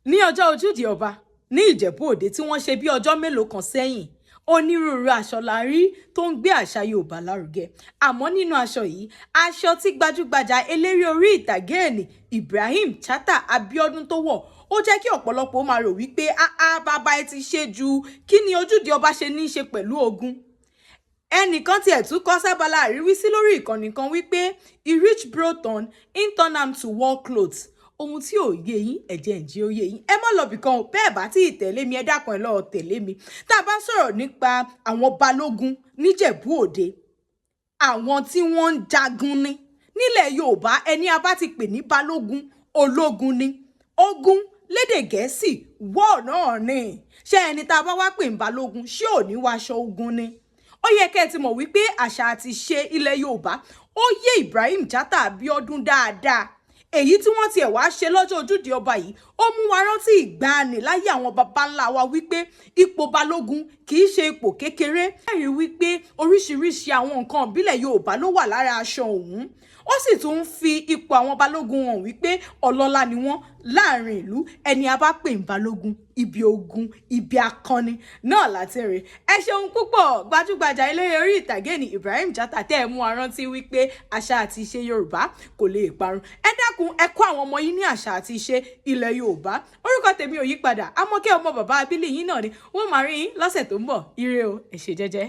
Ní ọjọ́ Ojúde Ọba ní Ìjẹ̀bú Òde tí wọ́n ṣe bí ọjọ́ mélòó kan sẹ́yìn, onírúurú aṣọ la rí tó ń gbé àṣà Yorùbá lárugẹ. Àmọ́ nínú aṣọ yìí, aṣọ tí gbajúgbajà eléré orí ìtàgé ẹni Ibrahim Chatta Abiodun tó wọ̀, ó jẹ́ kí ọ̀pọ̀lọpọ̀ máa rò wípé bàbá ẹ ti ṣe jù, kí ni Ojúde Ọba ṣe ní í ṣe pẹ̀lú ogun? Ẹnìkan tiẹ̀ tún kọ sábàlá àríwísí lórí ìkànnì kan wípé he reach Broton in turn am to war clothes. Ohun tí ò yé yín ẹ̀jẹ̀ ǹjẹ́ ó yé yín, ẹ má lọ bìkan ò bẹ́ẹ̀ bá tí ì tẹ̀lé mi, ẹ dákun ẹ lọ́ọ́ tẹ̀lé mi. Tá a bá sọ̀rọ̀ nípa àwọn Balógun níjẹ̀bú Òde, àwọn tí wọ́n ń jagun ni nílẹ̀ Yorùbá. Ẹni a bá ti pè ní Balógun, ológun ni. Ogun lédè Gẹ̀ẹ́sì war náà ni. Ṣé ẹni tá a bá wá pè ní Balógun ṣé ò ní wáṣọ ogun ni? Ó yẹ kẹ́ ẹ ti mọ̀ wípé àṣà àti ìṣe ilẹ̀ Yorùbá ó yé Ibrahim Chatta Abiodun dáadáa. Èyí tí wọ́n tiẹ̀ wá ṣe lọ́jọ́ Ojúde Ọba yìí, ó mú wa rántí ìgbàanì láyé àwọn baba ńlá wa wípé ipò Balógun kì í ṣe ipò kékeré. Ẹ̀rí wípé oríṣiríṣi àwọn nǹkan ìbílẹ̀ Yorùbá ló wà lára aṣọ òun. Ó sì tún ń fi ipò àwọn Balógun hàn wípé ọlọ́lá ni wọ́n láàrin ìlú. Ẹni a bá pè ní Balógun, ibi ogun, ibi akọni náà láti rí. Ẹ ṣeun púpọ̀, gbajúgbajà eléré orí ìtàgé ni Ibrahim Chatta tẹ́ ẹ mú wa rántí wípé àṣà àti ìṣe Yorùbá kò lè parun. Ẹ dákun ẹ kọ́ àwọn ọmọ yín ní àṣà àti ìṣe ilẹ̀ Yorùbá. Orúkọ tèmi ò yí padà, Àmọ́kẹ́ ọmọ bàbá abílẹ̀ yín náà ni. Wọ́n máa rí yín lọ́sẹ̀ tó ń bọ̀. Ire o, ẹ ṣé jẹ́jẹ́.